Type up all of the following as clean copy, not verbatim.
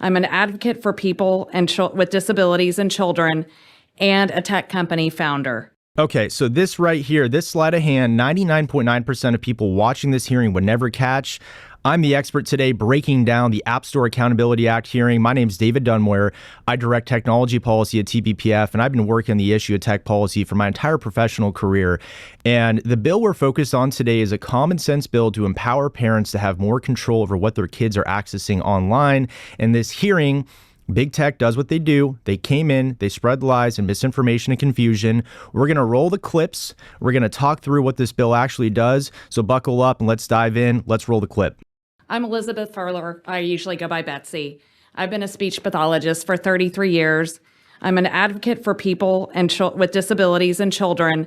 I'm an advocate for people and with disabilities and children, and a tech company founder. Okay, so this right here, this sleight of hand, 99.9% of people watching this hearing would never catch. I'm the expert today breaking down the App Store Accountability Act hearing. My name's David Dunmoyer. I direct technology policy at TPPF, and I've been working on the issue of tech policy for my entire professional career. And the bill we're focused on today is a common sense bill to empower parents to have more control over what their kids are accessing online. And this hearing, Big Tech does what they do. They came in, they spread lies and misinformation and confusion. We're going to roll the clips. We're going to talk through what this bill actually does. So buckle up and let's dive in. Let's roll the clip. I'm Elizabeth Furler. I usually go by Betsy. I've been a speech pathologist for 33 years. I'm an advocate for people and with disabilities and children,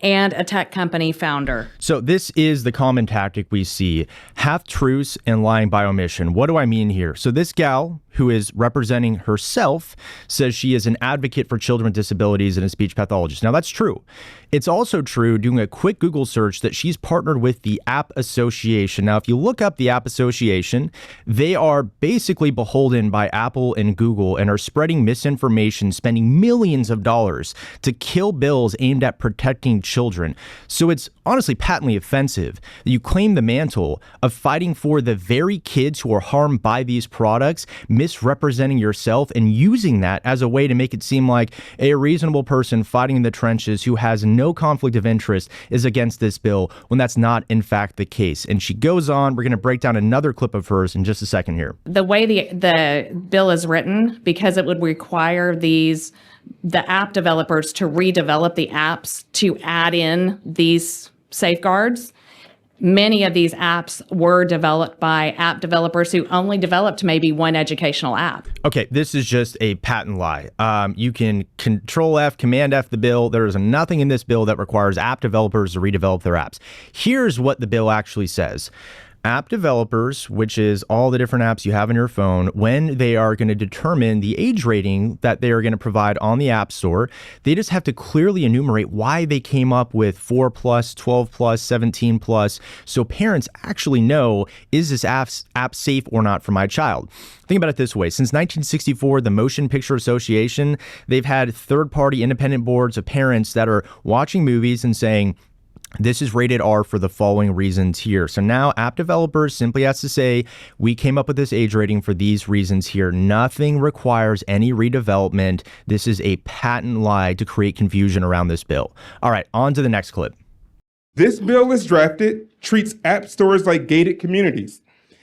and a tech company founder. So this is the common tactic we see: half-truths and lying by omission. What do I mean here? So this gal, who is representing herself, says she is an advocate for children with disabilities and a speech pathologist. Now, that's true. It's also true, doing a quick Google search, that she's partnered with the App Association. Now, if you look up the App Association, they are basically beholden by Apple and Google and are spreading misinformation, spending millions of dollars to kill bills aimed at protecting children. So it's honestly patently offensive that you claim the mantle of fighting for the very kids who are harmed by these products, misrepresenting yourself and using that as a way to make it seem like a reasonable person fighting in the trenches who has no conflict of interest is against this bill, when that's not in fact the case. And she goes on. We're going to break down another clip of hers in just a second here. The way the bill is written, because it would require the app developers to redevelop the apps to add in these safeguards. Many of these apps were developed by app developers who only developed maybe one educational app. Okay, this is just a patent lie. You can Control F, Command F the bill. There is nothing in this bill that requires app developers to redevelop their apps. Here's what the bill actually says. App developers, which is all the different apps you have on your phone, when they are going to determine the age rating that they are going to provide on the App Store, they just have to clearly enumerate why they came up with 4 plus, 12 plus, 17 plus, so parents actually know, is this app safe or not for my child? Think about it this way. Since 1964, the Motion Picture Association, they've had third-party independent boards of parents that are watching movies and saying, this is rated R for the following reasons here. So now app developers simply has to say, we came up with this age rating for these reasons here. Nothing requires any redevelopment. This is a patent lie to create confusion around this bill. All right, on to the next clip. This bill is drafted, treats app stores like gated communities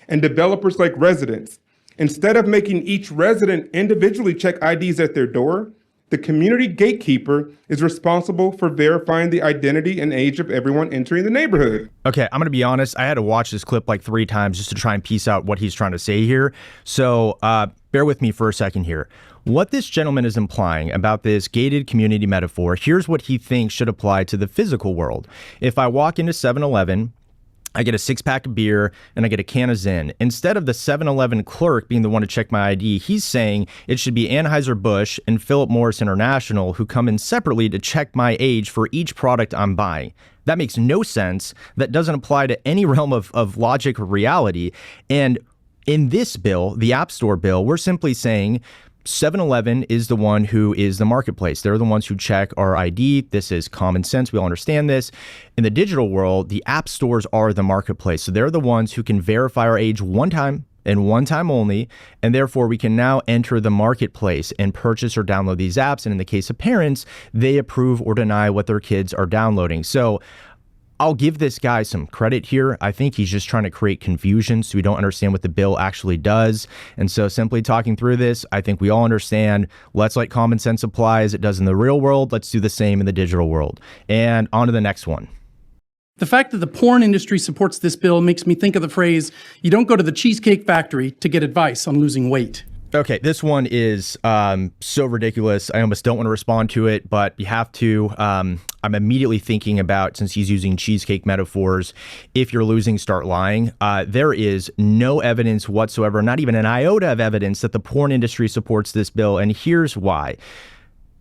and developers like residents. Instead of making each resident individually check IDs at their door, the community gatekeeper is responsible for verifying the identity and age of everyone entering the neighborhood. Okay, I'm going to be honest. I had to watch this clip like 3 times just to try and piece out what he's trying to say here. So bear with me for a second here. What this gentleman is implying about this gated community metaphor, here's what he thinks should apply to the physical world. If I walk into 7-Eleven, I get a 6-pack of beer and I get a can of Zyn. Instead of the 7-Eleven clerk being the one to check my ID, he's saying it should be Anheuser-Busch and Philip Morris International who come in separately to check my age for each product I'm buying. That makes no sense. That doesn't apply to any realm of logic or reality. And in this bill, the App Store bill, we're simply saying 7-Eleven is the one who is the marketplace. They're the ones who check our ID. This is common sense. We all understand this. In the digital world, the app stores are the marketplace. So they're the ones who can verify our age one time and one time only. And therefore, we can now enter the marketplace and purchase or download these apps. And in the case of parents, they approve or deny what their kids are downloading. So I'll give this guy some credit here. I think he's just trying to create confusion so we don't understand what the bill actually does. And so simply talking through this, I think we all understand, let's let common sense apply as it does in the real world. Let's do the same in the digital world. And on to the next one. The fact that the porn industry supports this bill makes me think of the phrase, you don't go to the Cheesecake Factory to get advice on losing weight. Okay, this one is so ridiculous. I almost don't want to respond to it, but you have to. I'm immediately thinking about, since he's using cheesecake metaphors, if you're losing, start lying. There is no evidence whatsoever, not even an iota of evidence that the porn industry supports this bill. And here's why.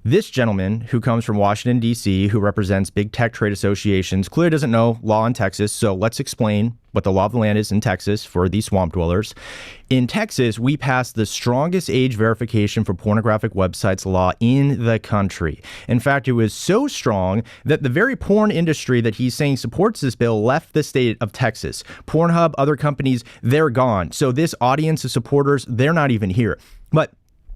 This gentleman who comes from Washington, D.C., who represents big tech trade associations, clearly doesn't know law in Texas. So let's explain what the law of the land is in Texas for these swamp dwellers. In Texas, we passed the strongest age verification for pornographic websites law in the country. In fact, it was so strong that the very porn industry that he's saying supports this bill left the state of Texas. Pornhub, other companies, they're gone. So this audience of supporters, they're not even here. But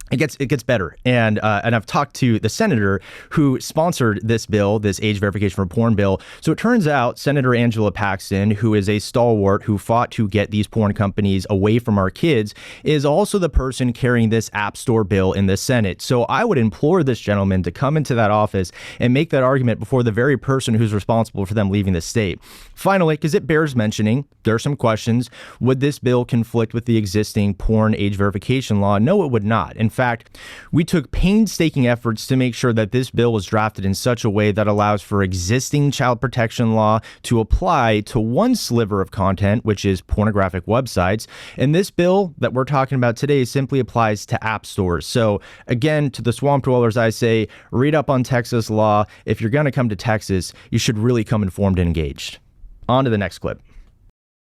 it gets better. And I've talked to the senator who sponsored this bill, this age verification for porn bill. So it turns out Senator Angela Paxton, who is a stalwart who fought to get these porn companies away from our kids, is also the person carrying this App Store bill in the Senate. So I would implore this gentleman to come into that office and make that argument before the very person who's responsible for them leaving the state. Finally, because it bears mentioning, there are some questions. Would this bill conflict with the existing porn age verification law? No, it would not. In fact, we took painstaking efforts to make sure that this bill was drafted in such a way that allows for existing child protection law to apply to one sliver of content, which is pornographic websites. And this bill that we're talking about today simply applies to app stores. So again, to the swamp dwellers, I say, read up on Texas law. If you're going to come to Texas, you should really come informed and engaged. On to the next clip.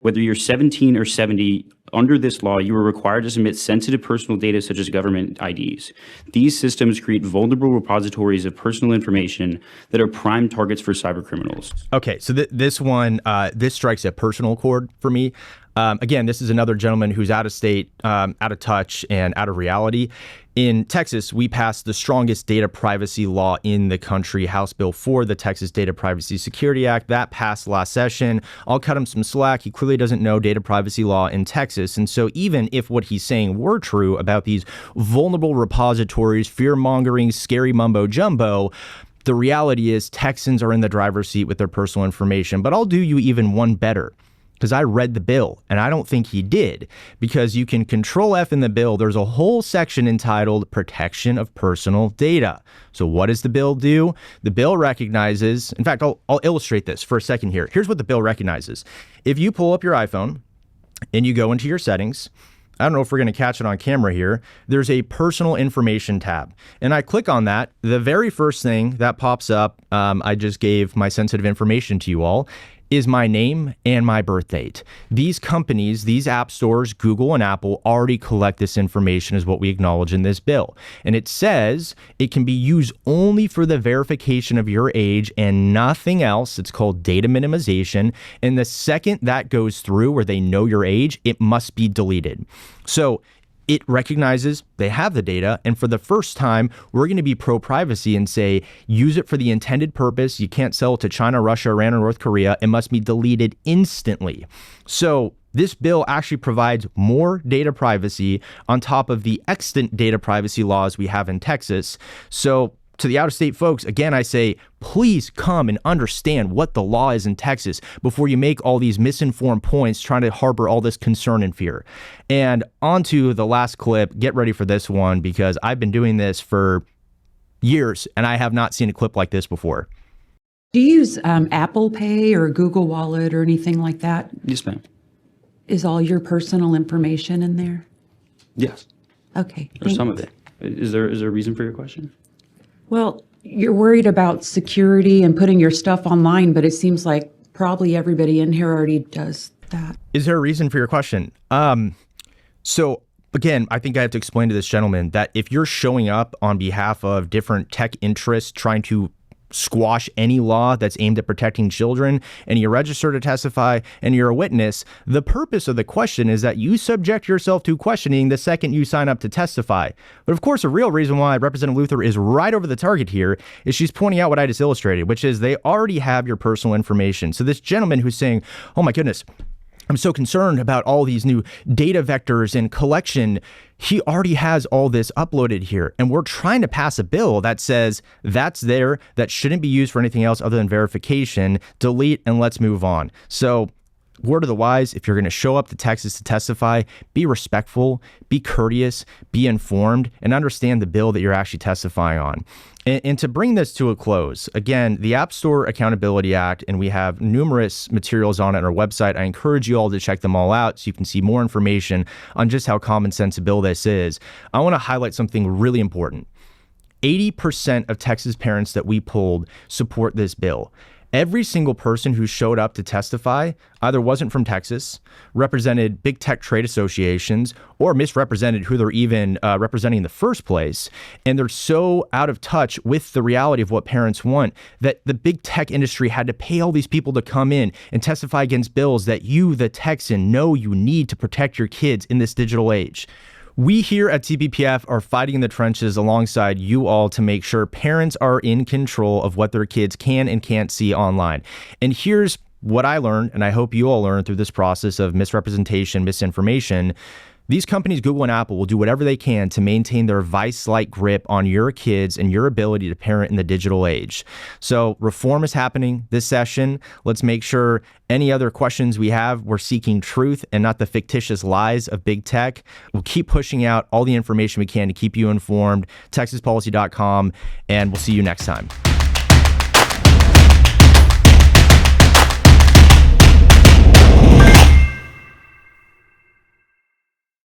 Whether you're 17 or 70, under this law, you are required to submit sensitive personal data such as government IDs. These systems create vulnerable repositories of personal information that are prime targets for cybercriminals. Okay, so this one, this strikes a personal chord for me. Again, this is another gentleman who's out of state, out of touch, and out of reality. In Texas, we passed the strongest data privacy law in the country, House Bill 4, the Texas Data Privacy Security Act. That passed last session. I'll cut him some slack. He clearly doesn't know data privacy law in Texas. And so even if what he's saying were true about these vulnerable repositories, fear-mongering, scary mumbo-jumbo, the reality is Texans are in the driver's seat with their personal information. But I'll do you even one better, because I read the bill, and I don't think he did, because you can Control F in the bill. There's a whole section entitled Protection of Personal Data. So what does the bill do? The bill recognizes, in fact, I'll illustrate this for a second here. Here's what the bill recognizes. If you pull up your iPhone and you go into your settings, I don't know if we're going to catch it on camera here, there's a personal information tab. And I click on that. The very first thing that pops up, I just gave my sensitive information to you all, is my name and my birth date. These companies, these app stores, Google and Apple, already collect this information, is what we acknowledge in this bill. And it says it can be used only for the verification of your age and nothing else. It's called data minimization. And the second that goes through where they know your age, it must be deleted. So it recognizes they have the data, and for the first time, we're going to be pro-privacy and say, use it for the intended purpose. You can't sell it to China, Russia, Iran, or North Korea. It must be deleted instantly. So this bill actually provides more data privacy on top of the extant data privacy laws we have in Texas. So to the out-of-state folks, again, I say, please come and understand what the law is in Texas before you make all these misinformed points trying to harbor all this concern and fear. And on to the last clip. Get ready for this one, because I've been doing this for years and I have not seen a clip like this before. Do you use Apple Pay or Google Wallet or anything like that? Yes, ma'am. Is all your personal information in there? Yes. Okay. Or some of it. Is there a reason for your question? Well, you're worried about security and putting your stuff online, but it seems like probably everybody in here already does that. Is there a reason for your question? So again, I think I have to explain to this gentleman that if you're showing up on behalf of different tech interests trying to squash any law that's aimed at protecting children, and you register to testify and you're a witness, the purpose of the question is that you subject yourself to questioning the second you sign up to testify. But of course, the real reason why Representative Luther is right over the target here is she's pointing out what I just illustrated, which is they already have your personal information. So this gentleman who's saying, oh my goodness, I'm so concerned about all these new data vectors and collection, he already has all this uploaded here. And we're trying to pass a bill that says that's there, that shouldn't be used for anything else other than verification, delete, and let's move on. So word of the wise, if you're going to show up to Texas to testify, be respectful, be courteous, be informed, and understand the bill that you're actually testifying on. And to bring this to a close, again, the App Store Accountability Act, and we have numerous materials on it on our website. I encourage you all to check them all out so you can see more information on just how common sense a bill this is. I want to highlight something really important. 80% of Texas parents that we polled support this bill. Every single person who showed up to testify either wasn't from Texas, represented big tech trade associations, or misrepresented who they're even representing in the first place. And they're so out of touch with the reality of what parents want that the big tech industry had to pay all these people to come in and testify against bills that you, the Texan, know you need to protect your kids in this digital age. We here at TPPF are fighting in the trenches alongside you all to make sure parents are in control of what their kids can and can't see online. And here's what I learned, and I hope you all learned through this process of misrepresentation, misinformation. These companies, Google and Apple, will do whatever they can to maintain their vice-like grip on your kids and your ability to parent in the digital age. So reform is happening this session. Let's make sure any other questions we have, we're seeking truth and not the fictitious lies of big tech. We'll keep pushing out all the information we can to keep you informed. TexasPolicy.com, and we'll see you next time.